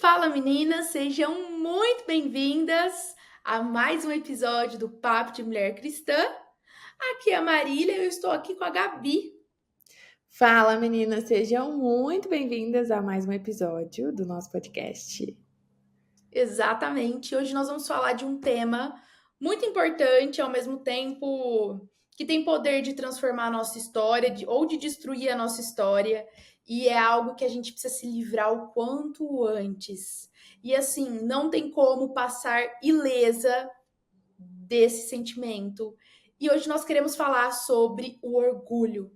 Fala meninas, sejam muito bem-vindas a mais um episódio do Papo de Mulher Cristã. Aqui é a Marília e eu estou aqui com a Gabi. Fala, meninas, sejam muito bem-vindas a mais um episódio do nosso podcast. Exatamente, hoje nós vamos falar de um tema muito importante, ao mesmo tempo que tem poder de transformar a nossa história ou de destruir a nossa história, e é algo que a gente precisa se livrar o quanto antes. E assim, não tem como passar ilesa desse sentimento. E hoje nós queremos falar sobre o orgulho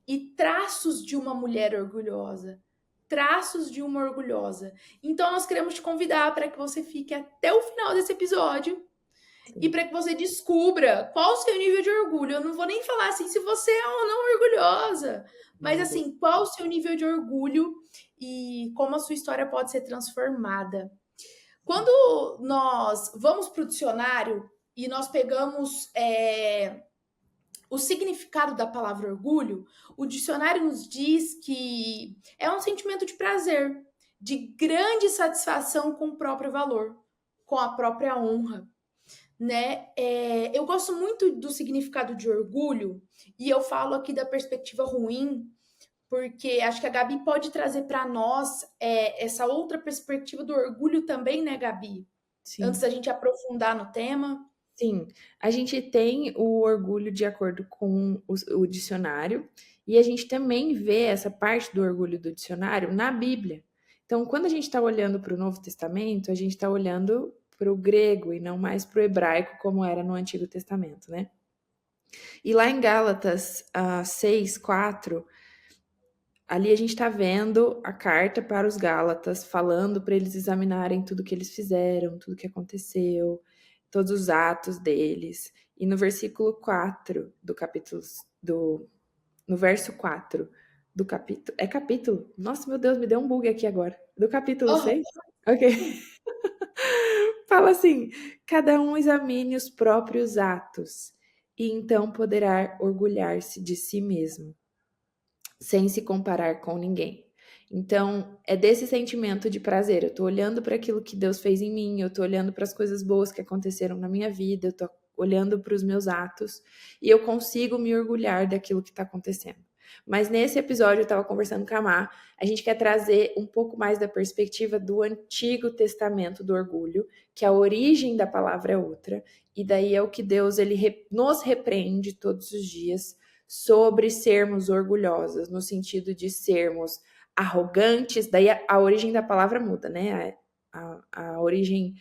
e traços de uma mulher orgulhosa. Traços de uma orgulhosa. Então nós queremos te convidar para que você fique até o final desse episódio e Sim. para que você descubra qual o seu nível de orgulho. Eu não vou nem falar assim se você é ou não orgulhosa, mas Meu Deus. assim, qual o seu nível de orgulho e como a sua história pode ser transformada. Quando nós vamos para o dicionário e nós pegamos o significado da palavra orgulho, o dicionário nos diz que é um sentimento de prazer, de grande satisfação com o próprio valor, com a própria honra, né? Eu gosto muito do significado de orgulho e eu falo aqui da perspectiva ruim, porque acho que a Gabi pode trazer para nós essa outra perspectiva do orgulho também, né, Gabi? Antes Sim, da gente aprofundar no tema. sim. A gente tem o orgulho de acordo com o dicionário, e a gente também vê essa parte do orgulho do dicionário na Bíblia. Então, quando a gente está olhando para o Novo Testamento, a gente está olhando para o grego e não mais para o hebraico, como era no Antigo Testamento, né? E lá em Gálatas 6:4, ali a gente está vendo a carta para os Gálatas, falando para eles examinarem tudo que eles fizeram, tudo que aconteceu, todos os atos deles. E no versículo 4 do capítulo, do, no verso 4 do capítulo, é capítulo? Nossa, meu Deus, me deu um bug aqui agora. Do capítulo Oh, 6? Ok. Fala assim: cada um examine os próprios atos, e então poderá orgulhar-se de si mesmo sem se comparar com ninguém. Então, é desse sentimento de prazer. Eu tô olhando para aquilo que Deus fez em mim, eu tô olhando para as coisas boas que aconteceram na minha vida, eu tô olhando para os meus atos e eu consigo me orgulhar daquilo que está acontecendo. Mas nesse episódio eu estava conversando com a Mar, a gente quer trazer um pouco mais da perspectiva do Antigo Testamento do orgulho, que a origem da palavra é outra, e daí é o que Deus ele nos repreende todos os dias sobre sermos orgulhosas, no sentido de sermos arrogantes, daí a origem da palavra muda, né? A origem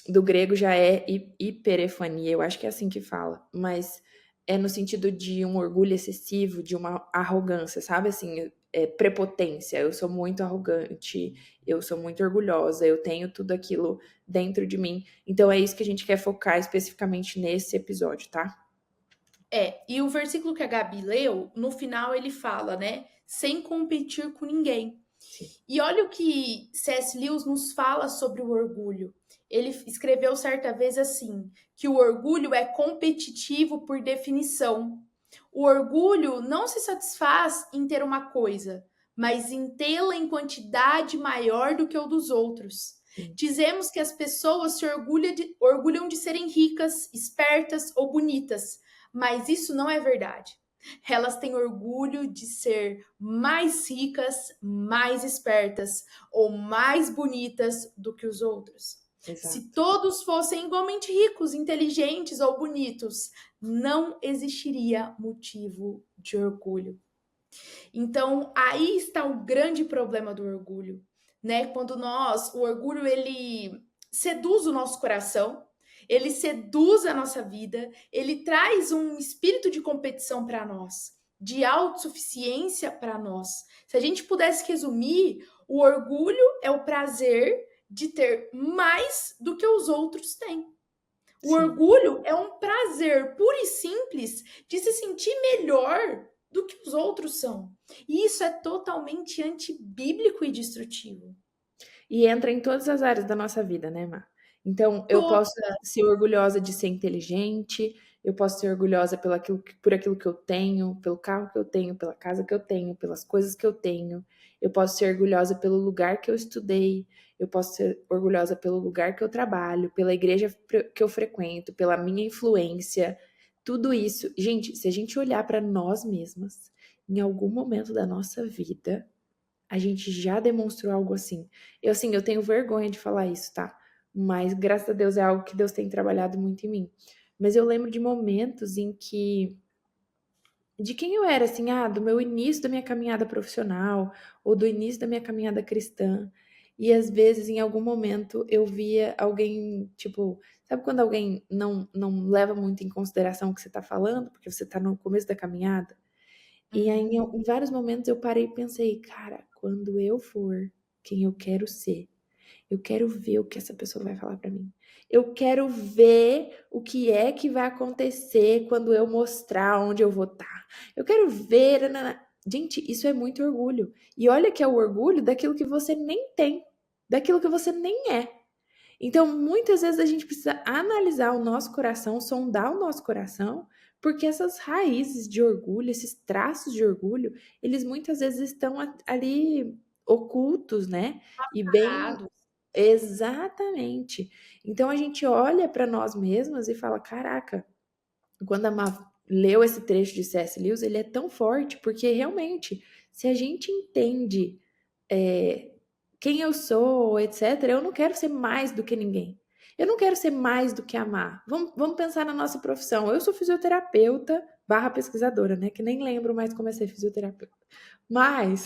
do grego já é hiperefania, eu acho que é assim que fala, mas é no sentido de um orgulho excessivo, de uma arrogância, sabe? Assim, prepotência. Eu sou muito arrogante, eu sou muito orgulhosa, eu tenho tudo aquilo dentro de mim. Então é isso que a gente quer focar especificamente nesse episódio, tá? e o versículo que a Gabi leu, no final ele fala, né? Sem competir com ninguém. Sim. E olha o que C.S. Lewis nos fala sobre o orgulho. Ele escreveu certa vez assim: que o orgulho é competitivo por definição. O orgulho não se satisfaz em ter uma coisa, mas em tê-la em quantidade maior do que o dos outros. Sim. Dizemos que as pessoas se orgulham de serem ricas, espertas ou bonitas, mas isso não é verdade. Elas têm orgulho de ser mais ricas, mais espertas ou mais bonitas do que os outros. Se Exato. todos fossem igualmente ricos, inteligentes ou bonitos, não existiria motivo de orgulho. Então, aí está o grande problema do orgulho, né? Quando o orgulho ele seduz o nosso coração, ele seduz a nossa vida, ele traz um espírito de competição para nós, de autossuficiência para nós. Se a gente pudesse resumir, o orgulho é o prazer de ter mais do que os outros têm. O Sim. orgulho é um prazer puro e simples de se sentir melhor do que os outros são. E isso é totalmente antibíblico e destrutivo. E entra em todas as áreas da nossa vida, né, Má? Então, eu posso Todas. ser orgulhosa de ser inteligente, eu posso ser orgulhosa por aquilo que eu tenho, pelo carro que eu tenho, pela casa que eu tenho, pelas coisas que eu tenho. Eu posso ser orgulhosa pelo lugar que eu estudei, eu posso ser orgulhosa pelo lugar que eu trabalho, pela igreja que eu frequento, pela minha influência, tudo isso. Gente, se a gente olhar para nós mesmas, em algum momento da nossa vida, a gente já demonstrou algo assim. Eu tenho vergonha de falar isso, tá? Mas graças a Deus é algo que Deus tem trabalhado muito em mim. Mas eu lembro de momentos em que de quem eu era, assim, do meu início da minha caminhada profissional, ou do início da minha caminhada cristã. E às vezes, em algum momento, eu via alguém, tipo, sabe quando alguém não leva muito em consideração o que você tá falando, porque você tá no começo da caminhada? E aí, Uhum. em vários momentos, eu parei e pensei, cara, quando eu for quem eu quero ser, eu quero ver o que essa pessoa vai falar pra mim. Eu quero ver o que é que vai acontecer quando eu mostrar onde eu vou estar. Eu quero ver. Nanana. Gente, isso é muito orgulho. E olha que é o orgulho daquilo que você nem tem, daquilo que você nem é. Então, muitas vezes a gente precisa analisar o nosso coração, sondar o nosso coração, porque essas raízes de orgulho, esses traços de orgulho, eles muitas vezes estão ali ocultos, né? E bem. Errados. Exatamente. Então a gente olha para nós mesmas e fala: caraca, quando a Má leu esse trecho de C.S. Lewis, ele é tão forte, porque realmente, se a gente entende é, quem eu sou, etc., eu não quero ser mais do que ninguém. Eu não quero ser mais do que amar. Vamos pensar na nossa profissão. Eu sou fisioterapeuta barra pesquisadora, né? Que nem lembro mais como é ser fisioterapeuta. Mas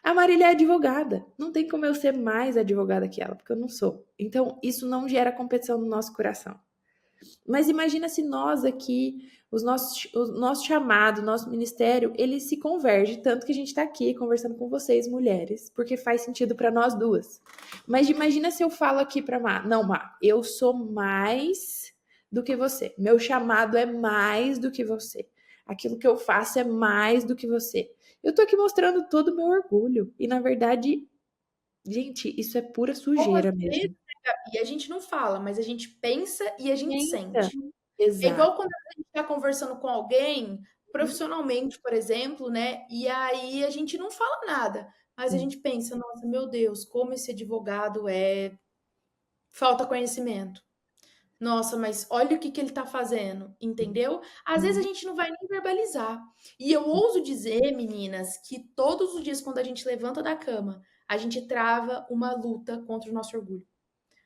a Marília é advogada. Não tem como eu ser mais advogada que ela, porque eu não sou. Então, isso não gera competição no nosso coração. Mas imagina se nós aqui, o nosso chamado, o nosso ministério, ele se converge, tanto que a gente está aqui conversando com vocês, mulheres, porque faz sentido para nós duas. Mas imagina se eu falo aqui para Má, não, Má, eu sou mais do que você. Meu chamado é mais do que você. Aquilo que eu faço é mais do que você. Eu tô aqui mostrando todo o meu orgulho. E na verdade, gente, isso é pura Como às sujeira vezes, mesmo. né, Gabi, a gente não fala, mas a gente pensa e a gente Pensa. sente. É Exato. igual quando a gente está conversando com alguém, profissionalmente, por exemplo, né? E aí a gente não fala nada, mas a Sim, gente pensa, nossa, meu Deus, como esse advogado falta conhecimento. Nossa, mas olha o que que ele está fazendo, sim. entendeu? Às vezes a Uhum. gente não vai nem verbalizar. E eu ouso dizer, meninas, que todos os dias, quando a gente levanta da cama, a gente trava uma luta contra o nosso orgulho.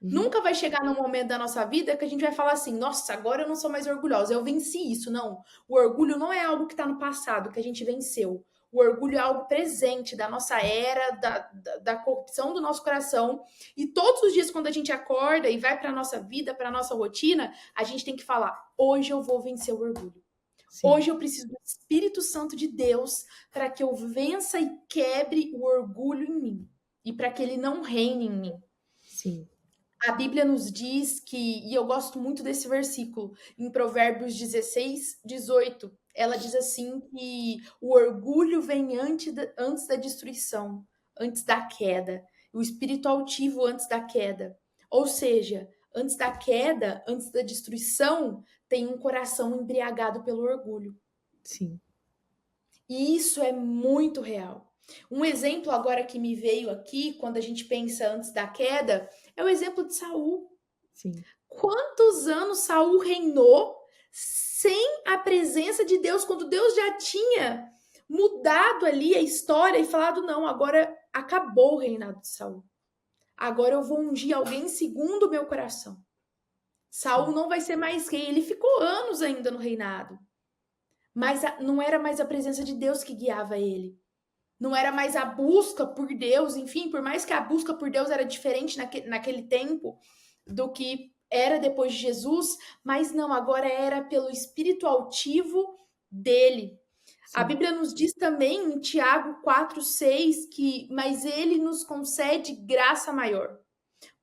Uhum. Nunca vai chegar num momento da nossa vida que a gente vai falar assim: nossa, agora eu não sou mais orgulhosa, eu venci isso. Não. O orgulho não é algo que está no passado, que a gente venceu. O orgulho é algo presente da nossa era, da corrupção do nosso coração. E todos os dias, quando a gente acorda e vai para a nossa vida, para a nossa rotina, a gente tem que falar: hoje eu vou vencer o orgulho. Sim, Hoje eu preciso do Espírito Santo de Deus para que eu vença e quebre o orgulho em mim. E para que ele não reine em mim. sim, A Bíblia nos diz que, e eu gosto muito desse versículo, em Provérbios 16, 18, ela diz assim que o orgulho vem antes da destruição, antes da queda, o espírito altivo antes da queda. Ou seja, antes da queda, antes da destruição, tem um coração embriagado pelo orgulho. sim, E isso é muito real. Um exemplo agora que me veio aqui, quando a gente pensa antes da queda, é o exemplo de Saul. sim, Quantos anos Saul reinou sem a presença de Deus, quando Deus já tinha mudado ali a história e falado: não, agora acabou o reinado de Saul. Agora eu vou ungir alguém segundo o meu coração. Saul sim, não vai ser mais rei. Ele ficou anos ainda no reinado. Mas não era mais a presença de Deus que guiava ele. Não era mais a busca por Deus, enfim, por mais que a busca por Deus era diferente naquele tempo do que era depois de Jesus, mas não, agora era pelo espírito altivo dele. A sim, Bíblia nos diz também em Tiago 4,6 que, mas ele nos concede graça maior.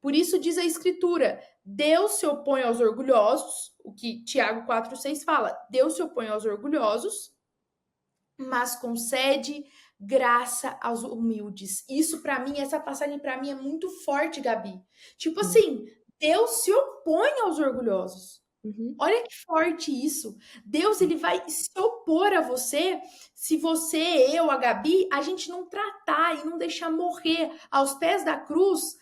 Por isso diz a Escritura: Deus se opõe aos orgulhosos, o que Tiago 4,6 fala, Deus se opõe aos orgulhosos, mas concede graça aos humildes. Isso para mim, essa passagem para mim é muito forte, Gabi. Tipo sim, assim, Deus se opõe aos orgulhosos. Uhum. Olha que forte isso. Deus, ele vai se opor a você se você, eu, a Gabi, a gente não tratar e não deixar morrer aos pés da cruz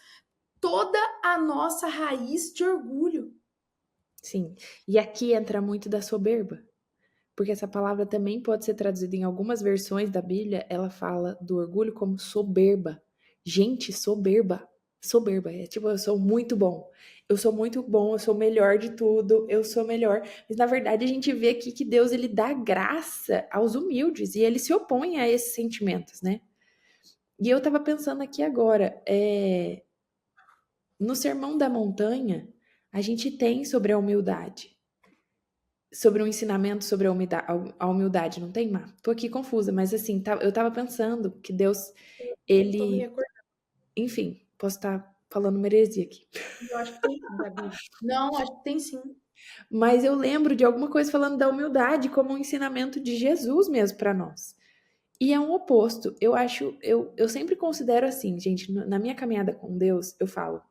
toda a nossa raiz de orgulho. Sim. E aqui entra muito da soberba, porque essa palavra também pode ser traduzida em algumas versões da Bíblia, ela fala do orgulho como soberba. Gente, soberba. Soberba. É tipo, eu sou muito bom. Eu sou muito bom, eu sou o melhor de tudo, eu sou melhor. Mas na verdade a gente vê aqui que Deus ele dá graça aos humildes e ele se opõe a esses sentimentos, né? E eu tava pensando aqui agora, no Sermão da Montanha, a gente tem sobre a humildade. Sobre um ensinamento sobre a humildade, não tem, Má? Tô aqui confusa, mas assim, eu tava pensando que Deus, Eu tô me ele, recordando, enfim, posso estar falando uma heresia aqui. eu acho que tem sim, Gabi. Não, acho que tem sim. Mas eu lembro de alguma coisa falando da humildade como um ensinamento de Jesus mesmo para nós. E é um oposto. Eu acho, eu sempre considero assim, gente, na minha caminhada com Deus, eu falo,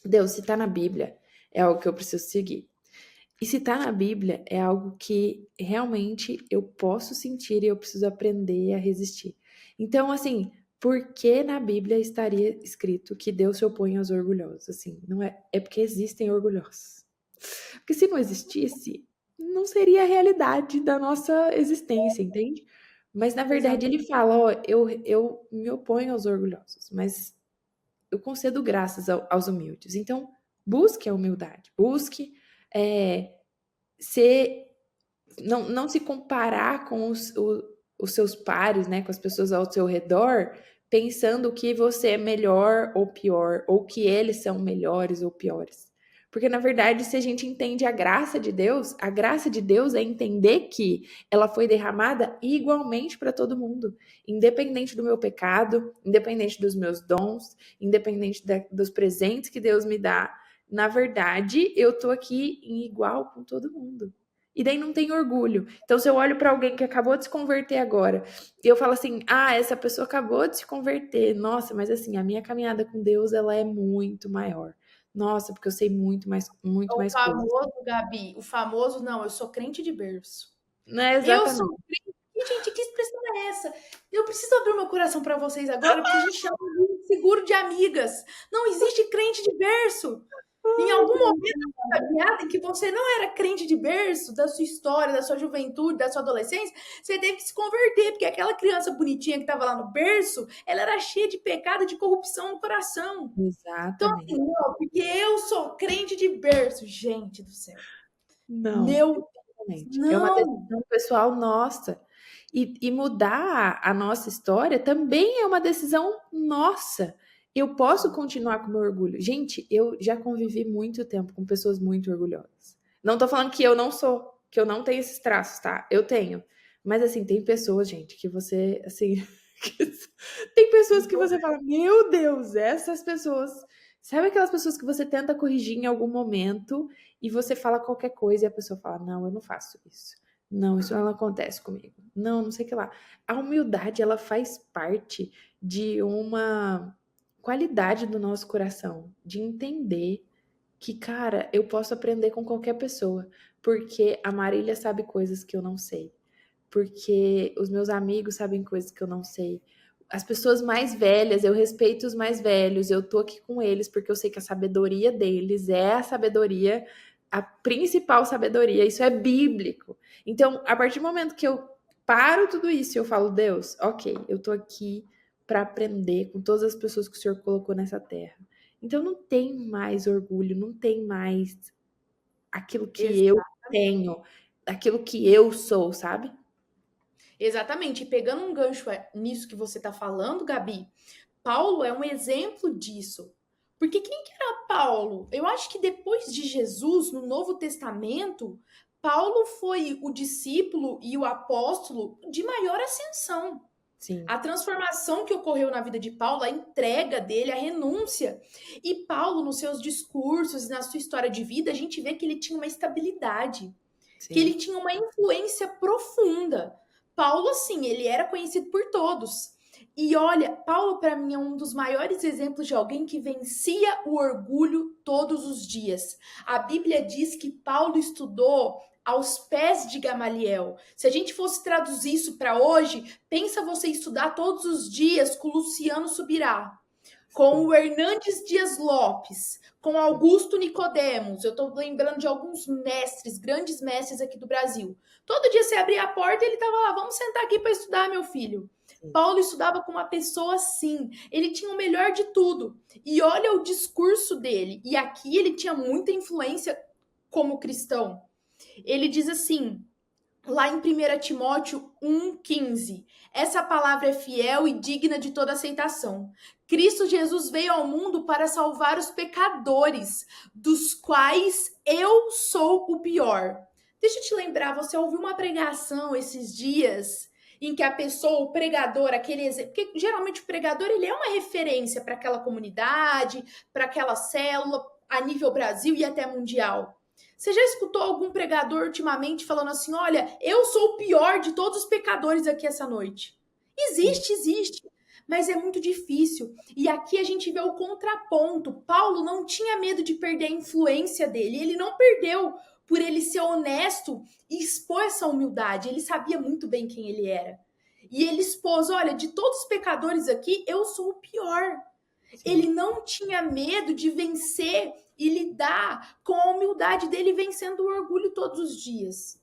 Deus, se tá na Bíblia, é algo que eu preciso seguir. E se tá na Bíblia, é algo que realmente eu posso sentir e eu preciso aprender a resistir. Então, assim, por que na Bíblia estaria escrito que Deus se opõe aos orgulhosos? Assim, não é, é porque existem orgulhosos. Porque se não existisse, não seria a realidade da nossa existência, entende? Mas na verdade ele Exatamente. fala, ó, eu me oponho aos orgulhosos, mas eu concedo graças aos humildes. Então, busque a humildade, busque é, ser, não se comparar com os seus pares, né, com as pessoas ao seu redor, pensando que você é melhor ou pior, ou que eles são melhores ou piores. Porque, na verdade, se a gente entende a graça de Deus é entender que ela foi derramada igualmente para todo mundo, independente do meu pecado, independente dos meus dons, independente dos presentes que Deus me dá. Na verdade, eu tô aqui em igual com todo mundo. E daí não tem orgulho. Então, se eu olho para alguém que acabou de se converter agora, e eu falo assim: "Ah, essa pessoa acabou de se converter. Nossa, mas assim, a minha caminhada com Deus, ela é muito maior. Nossa, porque eu sei muito O mais coisas". famoso, Gabi, o famoso, não, eu sou crente de berço. Não é Eu sou exatamente. crente. E, gente, que expressão é essa? Eu preciso abrir meu coração para vocês agora, porque a gente chama de seguro de amigas. Não existe crente de berço. Em Ai, algum momento Jesus. da sua caminhada em que você não era crente de berço, da sua história, da sua juventude, da sua adolescência, você teve que se converter, porque aquela criança bonitinha que estava lá no berço, ela era cheia de pecado, de corrupção no coração. Então, assim, Exatamente. não, porque eu sou crente de berço. Gente do céu. Não, Meu Deus, exatamente. É uma não. decisão pessoal nossa. E mudar a nossa história também é uma decisão nossa. Eu posso Sim. continuar com o meu orgulho. Gente, eu já convivi muito tempo com pessoas muito orgulhosas. Não tô falando que eu não sou, que eu não tenho esses traços, tá? Eu tenho. Mas assim, tem pessoas, gente, que você, assim, que- tem pessoas que você fala, meu Deus, essas pessoas. Sabe aquelas pessoas que você tenta corrigir em algum momento e você fala qualquer coisa e a pessoa fala: Não, eu não faço isso. Não, isso não acontece comigo. Não, não sei o que lá. A humildade, ela faz parte de uma qualidade do nosso coração, de entender que, cara, eu posso aprender com qualquer pessoa, porque a Marília sabe coisas que eu não sei, porque os meus amigos sabem coisas que eu não sei. As pessoas mais velhas, eu respeito os mais velhos, eu tô aqui com eles porque eu sei que a sabedoria deles é a sabedoria, a principal sabedoria, isso é bíblico. Então, a partir do momento que eu paro tudo isso e eu falo, Deus, ok, eu tô aqui para aprender com todas as pessoas que o Senhor colocou nessa terra. Então, não tem mais orgulho, não tem mais aquilo que eu Exatamente. tenho, aquilo que eu sou, sabe? Exatamente. E pegando um gancho nisso que você está falando, Gabi, Paulo é um exemplo disso. Porque quem que era Paulo? Eu acho que depois de Jesus, no Novo Testamento, Paulo foi o discípulo e o apóstolo de maior ascensão. Sim, A transformação que ocorreu na vida de Paulo, a entrega dele, a renúncia. E Paulo, nos seus discursos e na sua história de vida, a gente vê que ele tinha uma estabilidade, que sim. ele tinha uma influência profunda. Paulo, assim, ele era conhecido por todos. E olha, Paulo para mim é um dos maiores exemplos de alguém que vencia o orgulho todos os dias. A Bíblia diz que Paulo estudou aos pés de Gamaliel. Se a gente fosse traduzir isso para hoje, pensa você estudar todos os dias com Luciano Subirá, com o Hernandes Dias Lopes, com Augusto Nicodemos. Eu estou lembrando de alguns mestres, grandes mestres aqui do Brasil. Todo dia você abria a porta e ele estava lá, vamos sentar aqui para estudar, meu filho. Paulo estudava com uma pessoa assim, ele tinha o melhor de tudo. E olha o discurso dele. E aqui ele tinha muita influência como cristão. Ele diz assim, lá em 1 Timóteo 1,15: essa palavra é fiel e digna de toda aceitação. Cristo Jesus veio ao mundo para salvar os pecadores, dos quais eu sou o pior. Deixa eu te lembrar, você ouviu uma pregação esses dias em que a pessoa, o pregador, aquele exemplo, porque geralmente o pregador ele é uma referência para aquela comunidade, para aquela célula, a nível Brasil e até mundial. Você já escutou algum pregador ultimamente falando assim: olha, eu sou o pior de todos os pecadores aqui essa noite? Existe, mas é muito difícil. E aqui a gente vê o contraponto. Paulo não tinha medo de perder a influência dele, ele não perdeu por ele ser honesto e expor essa humildade. Ele sabia muito bem quem ele era. E ele expôs: olha, de todos os pecadores aqui, eu sou o pior. Ele não tinha medo de vencer e lidar com a humildade dele, vencendo o orgulho todos os dias.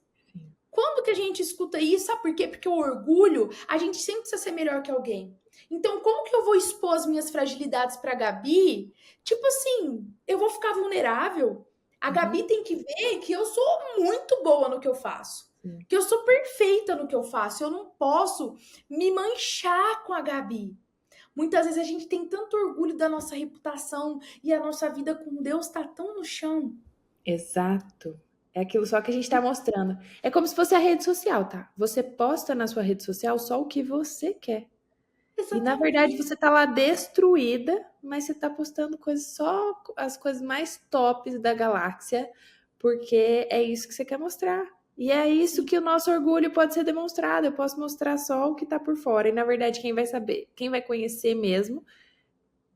Quando que a gente escuta isso? Sabe por quê? Porque o orgulho, a gente sempre precisa ser melhor que alguém. Então, como que eu vou expor as minhas fragilidades para a Gabi? Tipo assim, eu vou ficar vulnerável. A Gabi tem que ver que eu sou muito boa no que eu faço. Que eu sou perfeita no que eu faço. Eu não posso me manchar com a Gabi. Muitas vezes a gente tem tanto orgulho da nossa reputação e a nossa vida com Deus tá tão no chão. Exato. É aquilo só que a gente tá mostrando. É como se fosse a rede social, tá? Você posta na sua rede social só o que você quer. E na verdade Exatamente. você tá lá destruída, mas você tá postando coisas só as coisas mais tops da galáxia, porque é isso que você quer mostrar. E é isso Sim. que o nosso orgulho pode ser demonstrado. Eu posso mostrar só o que tá por fora. E na verdade quem vai saber, quem vai conhecer mesmo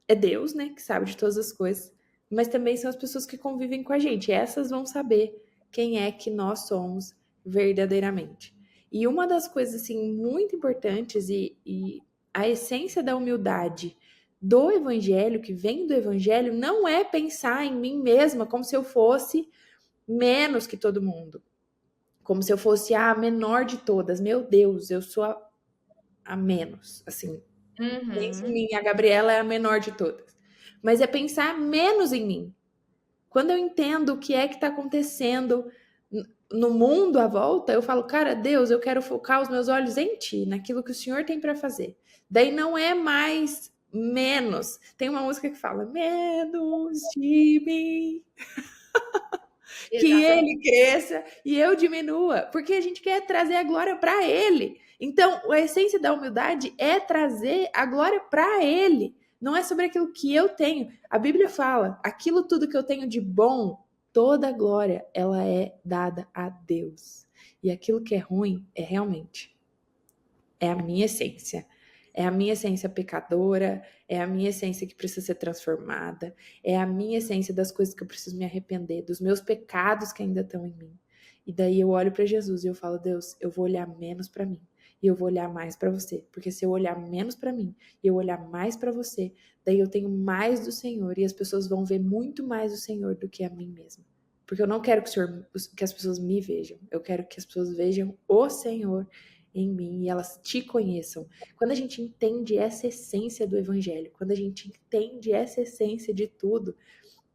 é Deus, né, que sabe de todas as coisas, mas também são as pessoas que convivem com a gente. Essas vão saber quem é que nós somos verdadeiramente. E uma das coisas assim muito importantes e a essência da humildade do evangelho, que vem do evangelho, não é pensar em mim mesma como se eu fosse menos que todo mundo, como se eu fosse a menor de todas. Meu Deus, eu sou a menos, assim, pensa em Uhum. mim, a Gabriela é a menor de todas. Mas é pensar menos em mim. Quando eu entendo o que é que está acontecendo no mundo à volta, eu falo, cara, Deus, eu quero focar os meus olhos em Ti, naquilo que o Senhor tem para fazer. Daí não é mais menos. Tem uma música que fala, menos de mim. Que ele Exatamente. cresça e eu diminua, porque a gente quer trazer a glória para ele. Então, a essência da humildade é trazer a glória para ele. Não é sobre aquilo que eu tenho. A Bíblia fala: aquilo tudo que eu tenho de bom, toda a glória, ela é dada a Deus. E aquilo que é ruim é realmente é a minha essência. É a minha essência pecadora, é a minha essência que precisa ser transformada, é a minha essência das coisas que eu preciso me arrepender, dos meus pecados que ainda estão em mim. E daí eu olho para Jesus e eu falo, Deus, eu vou olhar menos para mim e eu vou olhar mais para você, porque se eu olhar menos para mim e eu olhar mais para você, daí eu tenho mais do Senhor e as pessoas vão ver muito mais o Senhor do que a mim mesma. Porque eu não quero que, que as pessoas me vejam, eu quero que as pessoas vejam o Senhor em mim e elas te conheçam. Quando a gente entende essa essência do evangelho, quando a gente entende essa essência de tudo,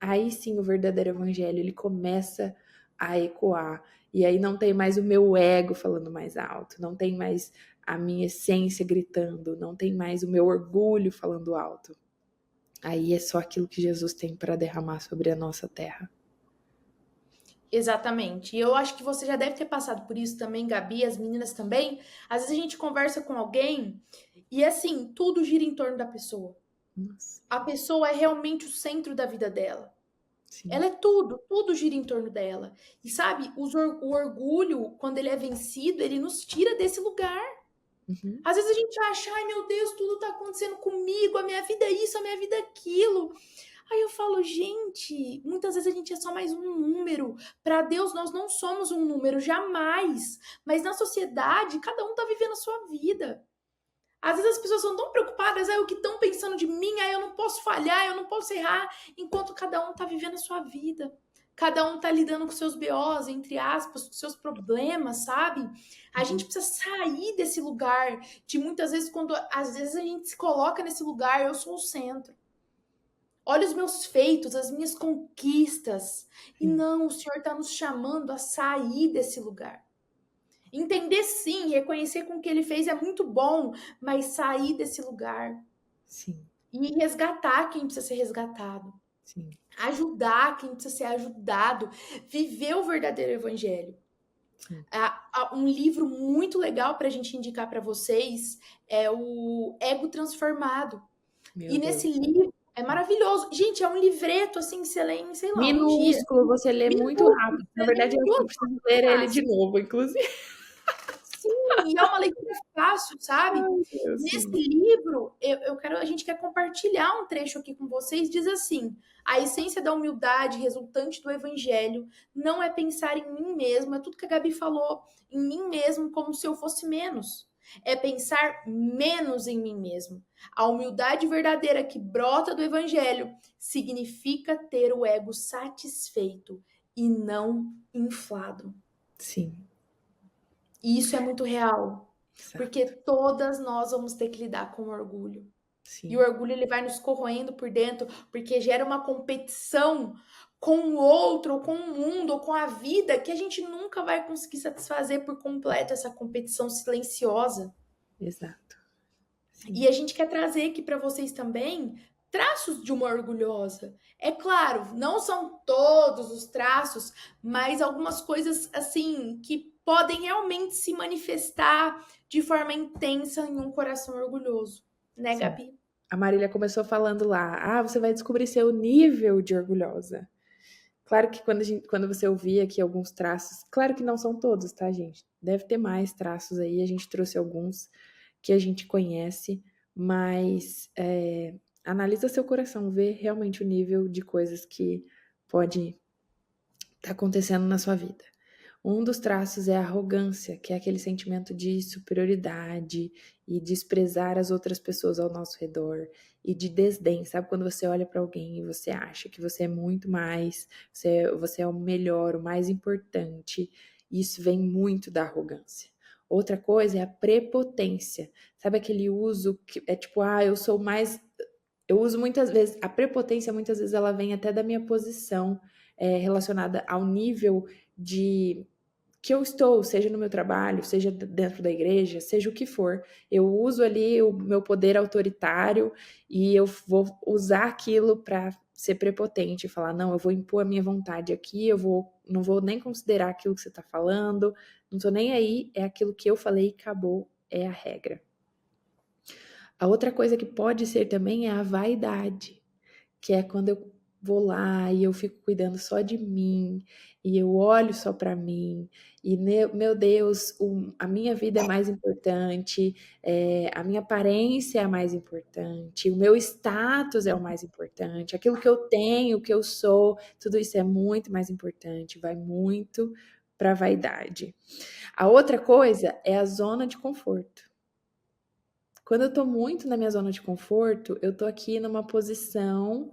aí sim o verdadeiro evangelho ele começa a ecoar. E aí não tem mais o meu ego falando mais alto, não tem mais a minha essência gritando, não tem mais o meu orgulho falando alto. Aí é só aquilo que Jesus tem para derramar sobre a nossa terra. Exatamente. E eu acho que você já deve ter passado por isso também, Gabi, as meninas também. Às vezes a gente conversa com alguém e assim, tudo gira em torno da pessoa. Nossa, A pessoa é realmente o centro da vida dela. sim. Ela é tudo, tudo gira em torno dela. E sabe, o orgulho, quando ele é vencido, ele nos tira desse lugar. Uhum. Às vezes a gente acha, ai meu Deus, tudo tá acontecendo comigo, a minha vida é isso, a minha vida é aquilo. Aí eu falo, gente, muitas vezes a gente é só mais um número. Para Deus, nós não somos um número, jamais. Mas na sociedade, cada um tá vivendo a sua vida. Às vezes as pessoas são tão preocupadas, o que estão pensando de mim, eu não posso falhar, eu não posso errar, enquanto cada um tá vivendo a sua vida. Cada um tá lidando com seus BOs, entre aspas, com seus problemas, sabe? A gente Uhum. precisa sair desse lugar de muitas vezes, quando às vezes a gente se coloca nesse lugar, eu sou o centro. Olha os meus feitos, as minhas conquistas. E Sim, não, o Senhor está nos chamando a sair desse lugar. Entender sim, reconhecer com o que ele fez é muito bom, mas sair desse lugar sim, e resgatar quem precisa ser resgatado, sim, ajudar quem precisa ser ajudado, viver o verdadeiro evangelho. sim. Um livro muito legal para a gente indicar para vocês é o Ego Transformado. Meu E nesse Deus. livro é maravilhoso. Gente, é um livreto assim que você lê em, sei lá, um dia. Minúsculo, você lê muito Minutos, rápido. Na você lê verdade, em eu acho que eu 2 preciso ler ele de fácil. novo, inclusive. Sim, e é uma leitura fácil, sabe? Ai, Deus, Nesse sim. livro, a gente quer compartilhar um trecho aqui com vocês, diz assim: a essência da humildade resultante do evangelho não é pensar em mim mesmo, é tudo que a Gabi falou, em mim mesmo como se eu fosse menos. É pensar menos em mim mesmo. A humildade verdadeira que brota do evangelho significa ter o ego satisfeito e não inflado. Sim, E isso é muito real, porque exato. todas nós vamos ter que lidar com o orgulho. E o Sim, orgulho ele vai nos corroendo por dentro, porque gera uma competição com o outro, ou com o mundo, ou com a vida, que a gente nunca vai conseguir satisfazer por completo essa competição silenciosa. exato. E Sim, a gente quer trazer aqui para vocês também traços de uma orgulhosa. É claro, não são todos os traços, mas algumas coisas assim que podem realmente se manifestar de forma intensa em um coração orgulhoso, né, sim. Gabi? A Marília começou falando lá, você vai descobrir seu nível de orgulhosa. Claro que quando você ouvir aqui alguns traços, claro que não são todos, tá, gente? Deve ter mais traços aí, a gente trouxe alguns que a gente conhece, mas analisa seu coração, vê realmente o nível de coisas que pode estar acontecendo na sua vida. Um dos traços é a arrogância, que é aquele sentimento de superioridade e desprezar as outras pessoas ao nosso redor e de desdém. Sabe quando você olha para alguém e você acha que você é muito mais, você é o melhor, o mais importante? Isso vem muito da arrogância. Outra coisa é a prepotência. Sabe aquele uso que é tipo, eu sou mais. Eu uso muitas vezes. A prepotência, muitas vezes, ela vem até da minha posição, relacionada ao nível de que eu estou, seja no meu trabalho, seja dentro da igreja, seja o que for, eu uso ali o meu poder autoritário e eu vou usar aquilo para ser prepotente, falar, não, eu vou impor a minha vontade aqui, não vou nem considerar aquilo que você está falando, não tô nem aí, é aquilo que eu falei e acabou, é a regra. A outra coisa que pode ser também é a vaidade, que é quando eu vou lá e eu fico cuidando só de mim, e eu olho só para mim, e meu Deus, a minha vida é mais importante, a minha aparência é a mais importante, o meu status é o mais importante, aquilo que eu tenho, o que eu sou, tudo isso é muito mais importante, vai muito para a vaidade. A outra coisa é a zona de conforto. Quando eu tô muito na minha zona de conforto, eu tô aqui numa posição,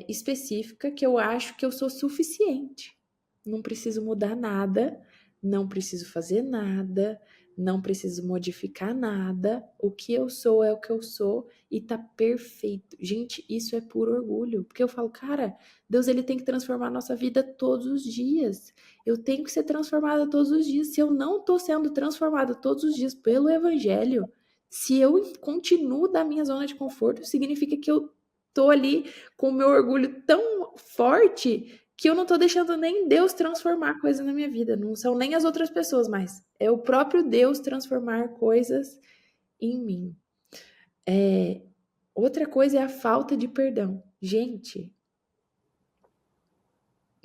específica que eu acho que eu sou suficiente. Não preciso mudar nada, não preciso fazer nada, não preciso modificar nada. O que eu sou é o que eu sou e tá perfeito. Gente, isso é puro orgulho, porque eu falo, cara, Deus ele tem que transformar a nossa vida todos os dias. Eu tenho que ser transformada todos os dias. Se eu não tô sendo transformada todos os dias pelo evangelho, se eu continuo da minha zona de conforto, significa que eu tô ali com o meu orgulho tão forte que eu não tô deixando nem Deus transformar coisas na minha vida. Não são nem as outras pessoas, mas é o próprio Deus transformar coisas em mim. Outra coisa é a falta de perdão. Gente,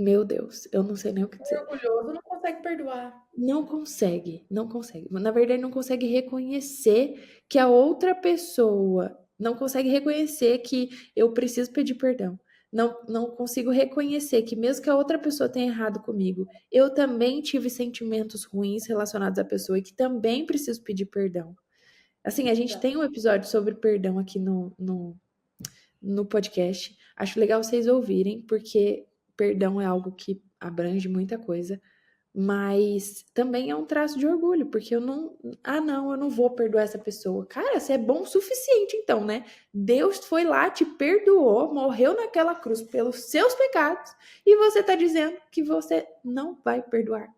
Meu Deus, eu não sei nem o que O dizer. orgulhoso não consegue perdoar. Não consegue, não consegue. Na verdade, não consegue reconhecer que a outra pessoa não consegue reconhecer que eu preciso pedir perdão. Não consigo reconhecer que mesmo que a outra pessoa tenha errado comigo, eu também tive sentimentos ruins relacionados à pessoa e que também preciso pedir perdão. Assim, a gente tem um episódio sobre perdão aqui no podcast. Acho legal vocês ouvirem, porque perdão é algo que abrange muita coisa. Mas também é um traço de orgulho, porque eu não. Ah, não, eu não vou perdoar essa pessoa. Cara, você é bom o suficiente, então, né? Deus foi lá, te perdoou, morreu naquela cruz pelos seus pecados, e você tá dizendo que você não vai perdoar,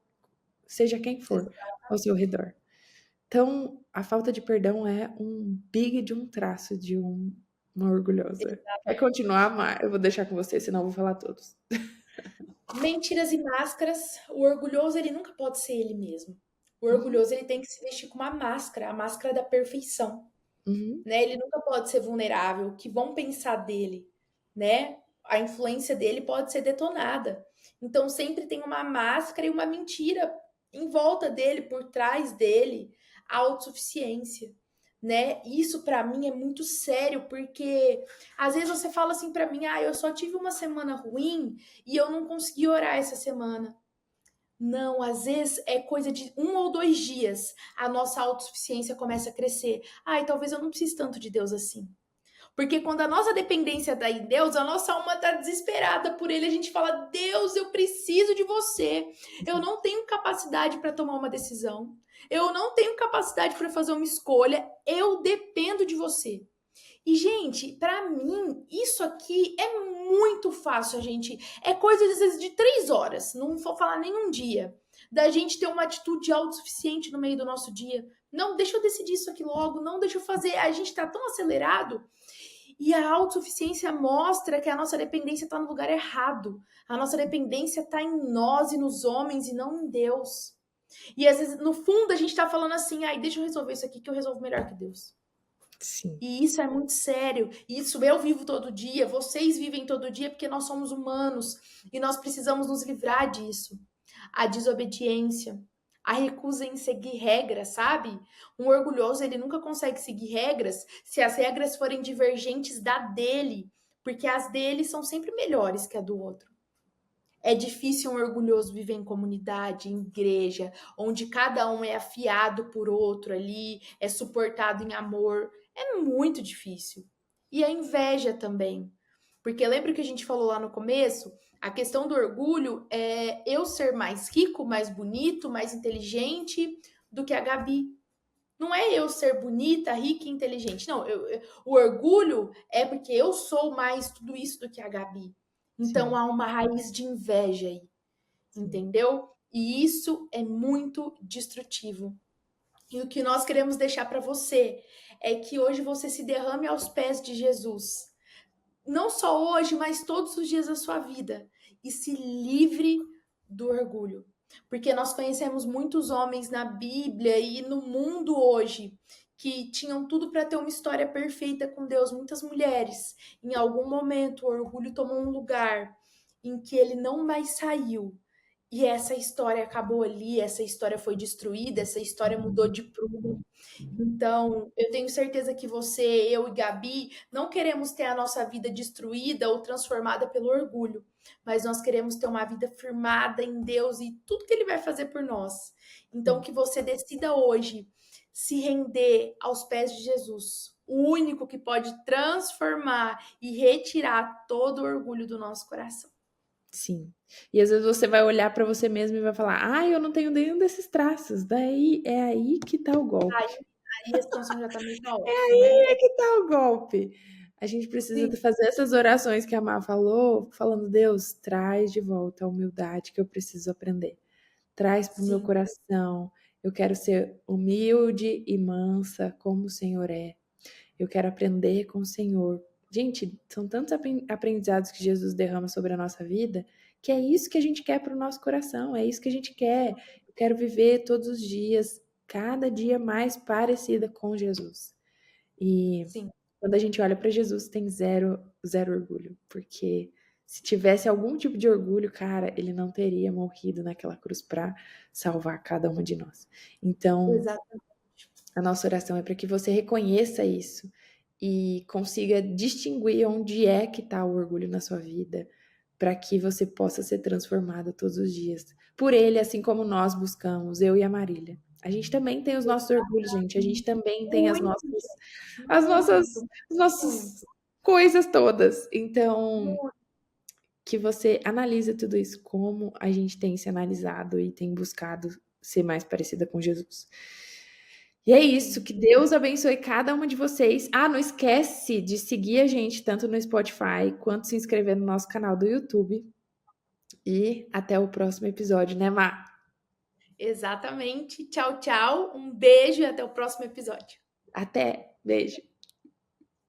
seja quem for ao seu redor. Então, a falta de perdão é um big de um traço de uma orgulhosa. Quer continuar, Mar? Eu vou deixar com você, senão eu vou falar todos. Mentiras e máscaras. O orgulhoso, ele nunca pode ser ele mesmo. O Uhum, orgulhoso, ele tem que se vestir com uma máscara, a máscara da perfeição, uhum, né? Ele nunca pode ser vulnerável. O que vão pensar dele, né? A influência dele pode ser detonada. Então, sempre tem uma máscara e uma mentira em volta dele, por trás dele, a autossuficiência, né? Isso para mim é muito sério, porque às vezes você fala assim para mim: "Ah, eu só tive uma semana ruim e eu não consegui orar essa semana". Não, às vezes é coisa de 1 ou 2 dias. A nossa autossuficiência começa a crescer. Ai, talvez eu não precise tanto de Deus assim. Porque quando a nossa dependência está em Deus, a nossa alma está desesperada por Ele. A gente fala: Deus, eu preciso de você. Eu não tenho capacidade para tomar uma decisão. Eu não tenho capacidade para fazer uma escolha. Eu dependo de você. E, gente, para mim, isso aqui é muito fácil, a gente. É coisa, às vezes, de 3 horas, não vou falar nem um dia, da gente ter uma atitude autossuficiente no meio do nosso dia. Não, deixa eu decidir isso aqui logo, não, deixa eu fazer. A gente tá tão acelerado e a autossuficiência mostra que a nossa dependência está no lugar errado. A nossa dependência está em nós e nos homens e não em Deus. E às vezes, no fundo, a gente tá falando assim: ai, deixa eu resolver isso aqui que eu resolvo melhor que Deus. sim. E isso é muito sério. Isso eu vivo todo dia, vocês vivem todo dia, porque nós somos humanos e nós precisamos nos livrar disso. A desobediência, a recusa em seguir regras, sabe? Um orgulhoso, ele nunca consegue seguir regras se as regras forem divergentes da dele, porque as dele são sempre melhores que a do outro. É difícil um orgulhoso viver em comunidade, em igreja, onde cada um é afiado por outro ali, é suportado em amor. É muito difícil. E a inveja também. Porque lembra que a gente falou lá no começo? A questão do orgulho é eu ser mais rico, mais bonito, mais inteligente do que a Gabi. Não é eu ser bonita, rica e inteligente. Não, o orgulho é porque eu sou mais tudo isso do que a Gabi. Então Sim, há uma raiz de inveja aí, sim. entendeu? E isso é muito destrutivo. E o que nós queremos deixar para você é que hoje você se derrame aos pés de Jesus. Não só hoje, mas todos os dias da sua vida. E se livre do orgulho. Porque nós conhecemos muitos homens na Bíblia e no mundo hoje que tinham tudo para ter uma história perfeita com Deus. Muitas mulheres, em algum momento, o orgulho tomou um lugar em que ele não mais saiu. E essa história acabou ali, essa história foi destruída, essa história mudou de prumo. Então, eu tenho certeza que você, eu e Gabi não queremos ter a nossa vida destruída ou transformada pelo orgulho, mas nós queremos ter uma vida firmada em Deus e tudo que Ele vai fazer por nós. Então, Sim. que você decida hoje se render aos pés de Jesus, o único que pode transformar e retirar todo o orgulho do nosso coração. Sim. E às vezes você vai olhar pra você mesmo e vai falar: "Ah, eu não tenho nenhum desses traços". Daí é aí que tá o Aí, golpe. aí a situação já está meio É caótica, aí né? é que tá o golpe. A gente precisa Sim, fazer essas orações que a Má falou, falando: "Deus, traz de volta a humildade que eu preciso aprender. Traz para o meu sim, coração. Eu quero ser humilde e mansa como o Senhor é. Eu quero aprender com o Senhor". Gente, são tantos aprendizados que Jesus derrama sobre a nossa vida, que é isso que a gente quer para o nosso coração, é isso que a gente quer. Eu quero viver todos os dias, cada dia mais parecida com Jesus. E sim. quando a gente olha para Jesus, tem zero, zero orgulho, porque Se tivesse algum tipo de orgulho, cara, ele não teria morrido naquela cruz para salvar cada uma de nós. Então, Exatamente. a nossa oração é para que você reconheça isso e consiga distinguir onde é que está o orgulho na sua vida, para que você possa ser transformada todos os dias por ele, assim como nós buscamos, eu e a Marília. A gente também tem os nossos orgulhos, gente. A gente também tem Muito, as nossas, muito, as muito, nossas coisas todas. Então, muito. que você analise tudo isso, como a gente tem se analisado e tem buscado ser mais parecida com Jesus. E é isso, Sim. que Deus abençoe cada uma de vocês. Ah, não esquece de seguir a gente tanto no Spotify quanto se inscrever no nosso canal do YouTube. E até o próximo episódio, né, Má? Exatamente. Tchau, tchau. Um beijo e até o próximo episódio. Até, beijo.